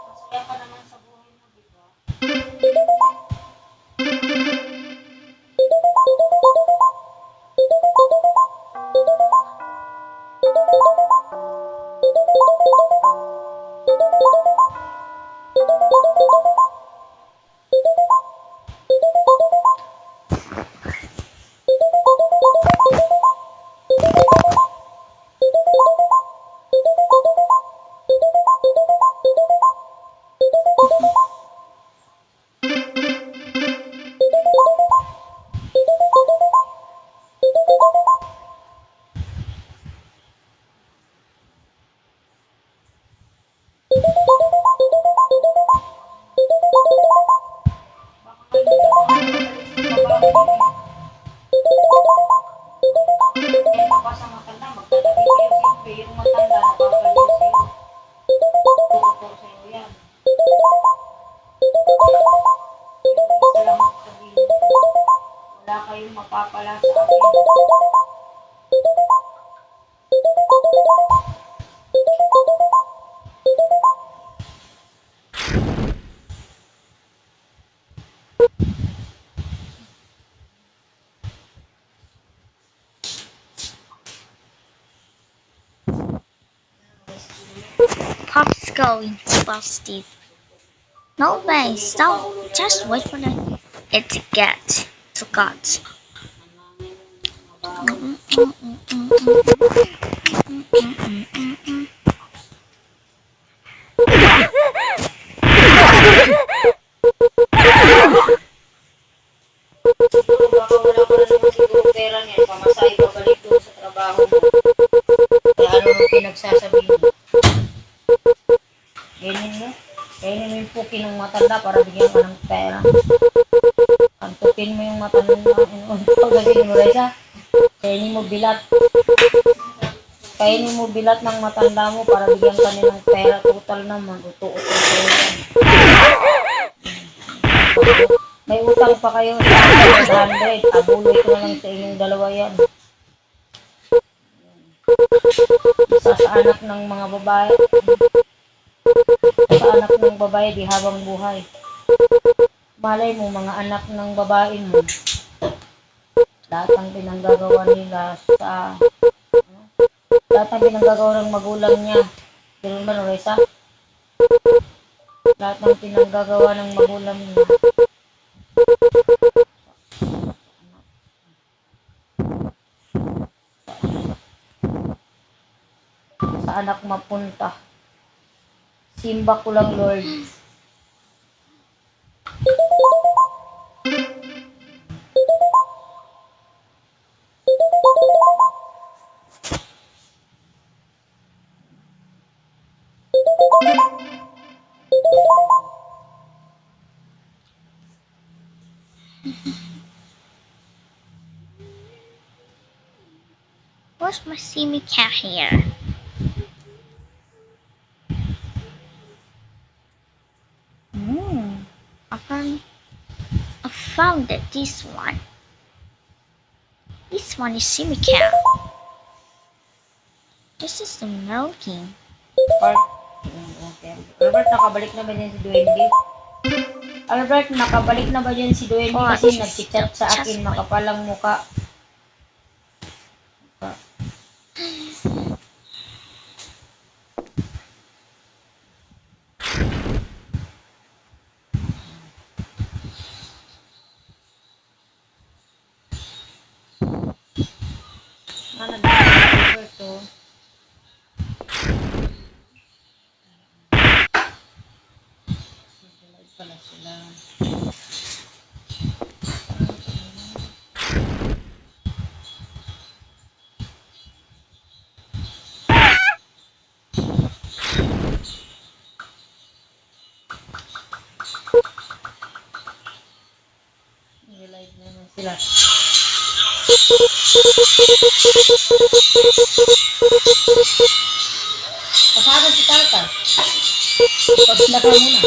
Masaya ka naman sa buhay mo, di ba? Baka hindi ka pa magaling sa trabaho niyo eh. Kaya ka pa sa matanda, magtatabi kayo. Siyempre, yung matanda nakabaliw sa'yo. Tututo sa'yo yan. Pero isa lang sabihin ko, wala kayong mapapala sa akin. Pop's going busted. No way, stop. Just wait for it to get to cut. Siguro baka wala ka na naman siguro pera niyan. Pamasahe pa balik doon sa trabaho mo. Kaya ano nung pinagsasabi mo? Kainin mo. Kainin mo yung puki ng matanda para bigyan ka ng pera. Antukin mo yung matanda ng pagdating mo, Reza. Kainin mo bilat. Kainin mo bilat ng matanda mo para bigyan ka nilang pera. Total naman. Uto-uto sa'yo yan. May utang pa kayo sa 100. Abuloy ko na lang sa inyong dalawa yan. Isa sa anak ng mga babae. Sa anak ng babae di habang buhay. Malay mo mga anak ng babae mo. Lahat ng pinanggagawa nila sa lahat ng pinanggagawa ng magulang niya. Ganun ba, Noresa? Lahat ng pinanggagawa ng magulang niya. Sa anak mapunta. Simba ko lang, Lord. What's my simi cat here? I found it. This one. This one is simi cat. This is the milking. Okay. Albert, nakabalik na ba dyan si Duende? Albert, nakabalik na ba dyan si Duende What? kasi nag-chat sa akin, makapalang muka. Ano ba? Albert, oh. Pala sila. Nag-live na naman sila. Pasado si Tata. Pag ka muna.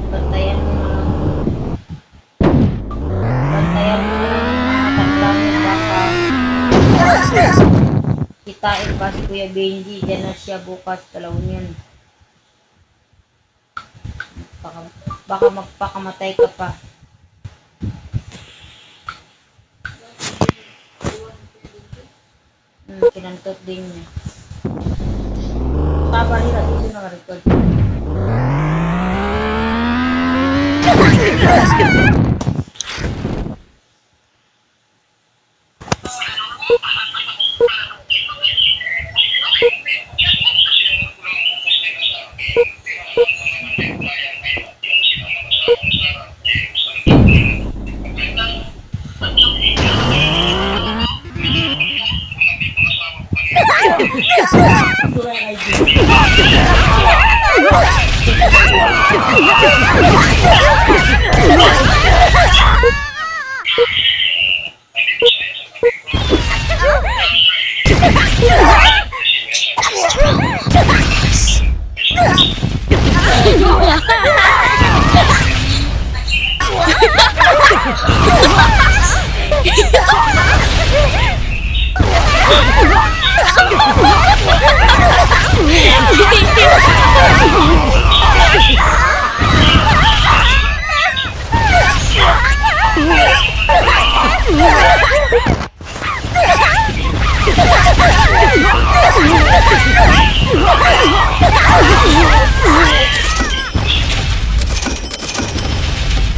Bantayan mo na lang. Bantayan mo na lang ang matanda mo baka kitain pa si Kuya Benji. Diyan na siya bukas, talawin yan. Baka magpakamatay ka pa. Kinantot din niya. Tama nila, dito naka-record.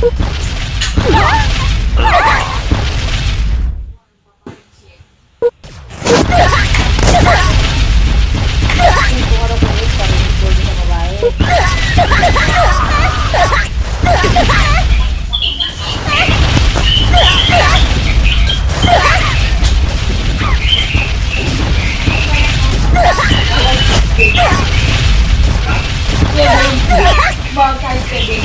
Kung ano po ulit, parinig ko sa babae. Bakit pwede?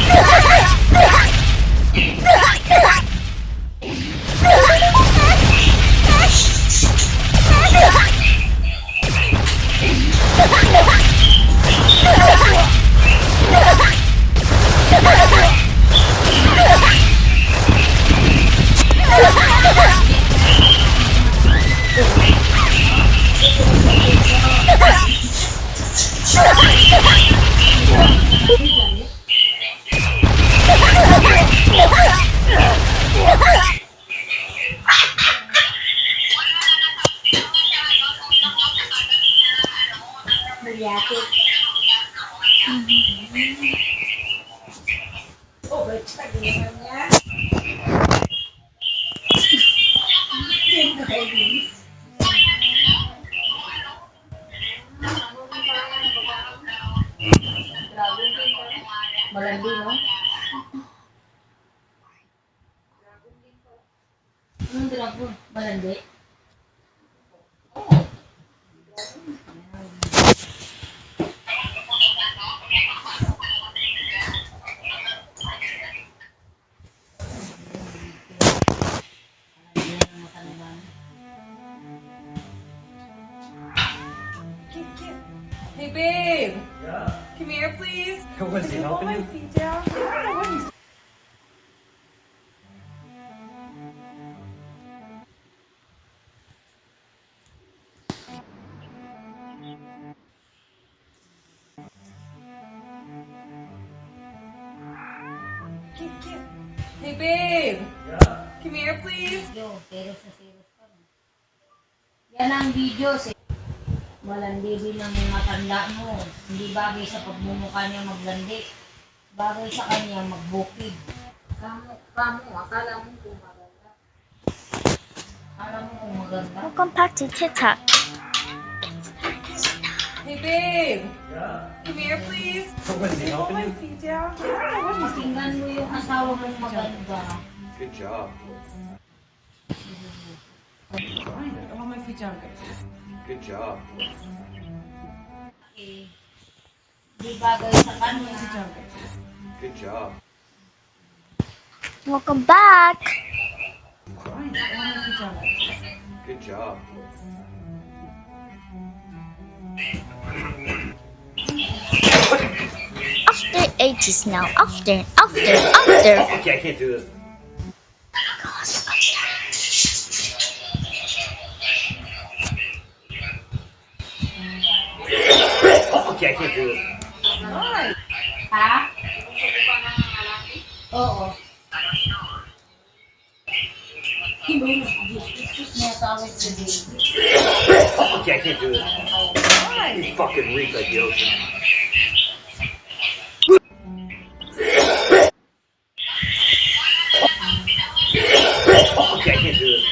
Magyakit. Oh, ba't ganyan niya? Malandi, no? Anong dragon? Malandi? Oh. Hey, babe. Yeah. Come here, please. Was he Can you hold helping my you? feet down? I don't know what he's. Hey, babe. Yeah. Come here, please. Video, serious na serious ka. Yan ang video. Malandi din ang matanda mo. Hindi bagay sa pagmumukha niya maglandi. Bagay sa kanya magbukid. Akala mo kung maganda. Akala mo kung maganda. Welcome back to TikTok. Hey, babe. Yeah. Come here, please. Was he Hold helping my you? feet down. I don't know what he's. Pakinggan mo yung asawa mong maganda. Good job. Hold my feet down. Good job. Eh, di bagay sa kanya. Good job. Welcome back. Good job. After ages now. After. Okay, I can't do this. Okay, I can't do this. Ha? Oo. May tawag sa baby. Okay, I can't do this. You fucking reek like the ocean. Okay, I can't do this.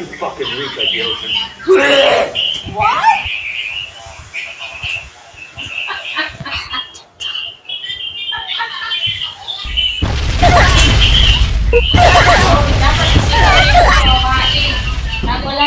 You fucking reek like the ocean. Wala